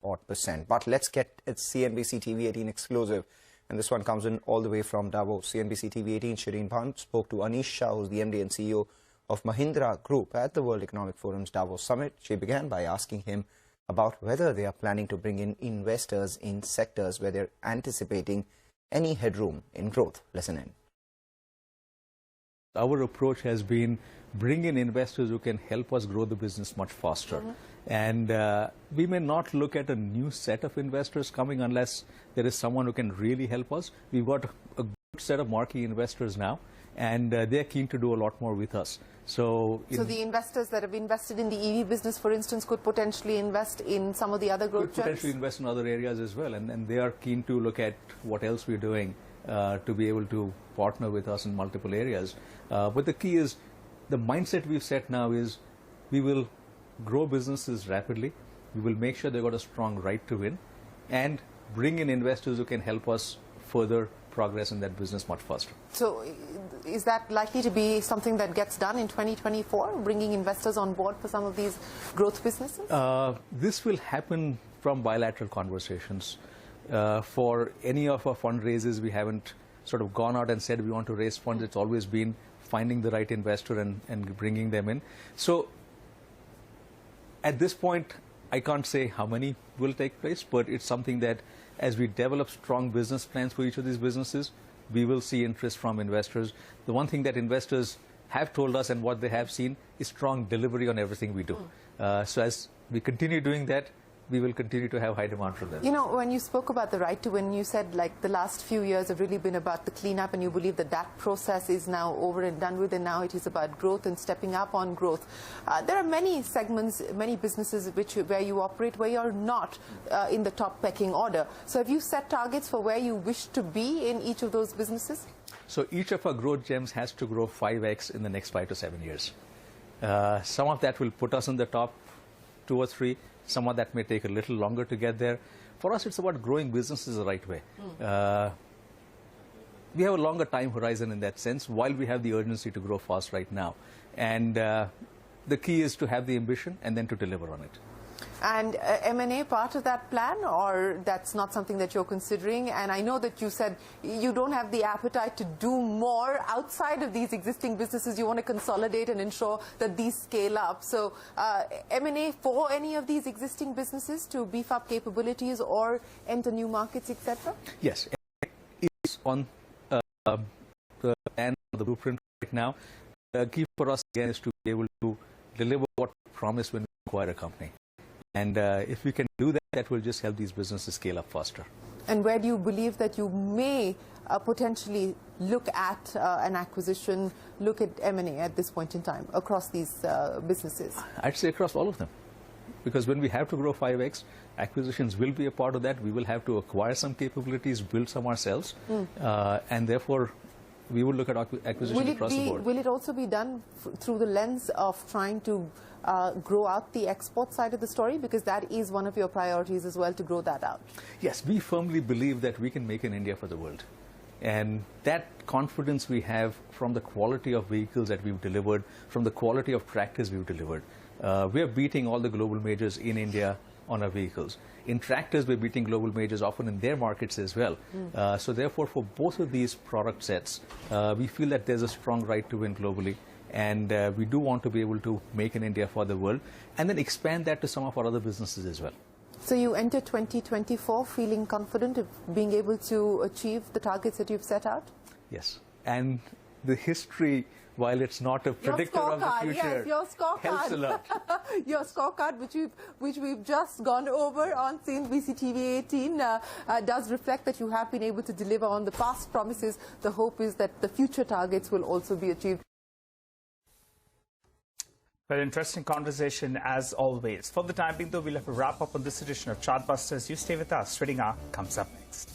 odd%. But let's get its CNBC TV18 exclusive. And this one comes in all the way from Davos. CNBC TV18, Shireen Bhan spoke to Anish Shah, who's the MD and CEO of Mahindra Group at the World Economic Forum's Davos Summit. She began by asking him about whether they are planning to bring in investors in sectors where they're anticipating any headroom in growth. Listen in. Our approach has been bring in investors who can help us grow the business much faster. And we may not look at a new set of investors coming unless there is someone who can really help us. We've got a good set of marquee investors now, and they're keen to do a lot more with us. So the investors that have invested in the EV business, for instance, could potentially invest in some of the other growth could potentially invest in other areas as well. And they are keen to look at what else we're doing to be able to partner with us in multiple areas. But the key is, the mindset we've set now is we will grow businesses rapidly. We will make sure they've got a strong right to win and bring in investors who can help us further progress in that business much faster. So is that likely to be something that gets done in 2024, bringing investors on board for some of these growth businesses? This will happen from bilateral conversations. For any of our fundraisers, we haven't sort of gone out and said we want to raise funds. It's always been finding the right investor and bringing them in. So at this point, I can't say how many will take place, but it's something that as we develop strong business plans for each of these businesses, we will see interest from investors. The one thing that investors have told us and what they have seen is strong delivery on everything we do. So as we continue doing that, we will continue to have high demand from them. You know, when you spoke about the right to win, you said like the last few years have really been about the cleanup, and you believe that that process is now over and done with, and now it is about growth and stepping up on growth. There are many segments, many businesses where you operate where you're not in the top pecking order. So have you set targets for where you wish to be in each of those businesses? So each of our growth gems has to grow 5x in the next 5 to 7 years. Some of that will put us in the top 2 or 3. Some of that may take a little longer to get there. For us, it's about growing businesses the right way. We have a longer time horizon in that sense, while we have the urgency to grow fast right now. And the key is to have the ambition and then to deliver on it. And M&A part of that plan, or that's not something that you're considering? And I know that you said you don't have the appetite to do more outside of these existing businesses. You want to consolidate and ensure that these scale up. So M&A for any of these existing businesses to beef up capabilities or enter new markets, etc.? Yes, it's on the plan, the blueprint right now. The key for us again is to be able to deliver what we promise when we acquire a company. And if we can do that, that will just help these businesses scale up faster. And where do you believe that you may potentially look at an acquisition, look at M&A at this point in time across these businesses? I'd say across all of them. Because when we have to grow 5x, acquisitions will be a part of that. We will have to acquire some capabilities, build some ourselves, and therefore we will look at acquisitions across the board. Will it also be done through the lens of trying to grow out the export side of the story? Because that is one of your priorities as well, to grow that out. Yes, we firmly believe that we can make an India for the world. And that confidence we have from the quality of vehicles that we've delivered, from the quality of tractors we've delivered. We're beating all the global majors in India on our vehicles. In tractors, we're beating global majors often in their markets as well. So therefore, for both of these product sets, we feel that there's a strong right to win globally. And we do want to be able to make an India for the world and then expand that to some of our other businesses as well. So you enter 2024 feeling confident of being able to achieve the targets that you've set out? Yes. And the history, while it's not a predictor of the future, yes, your scorecard helps a lot. Your scorecard, which we've just gone over on CNBC TV18, does reflect that you have been able to deliver on the past promises. The hope is that the future targets will also be achieved. Well, interesting conversation as always. For the time being, though, we'll have to wrap up on this edition of Chartbusters. You stay with us. Trading Hour comes up next.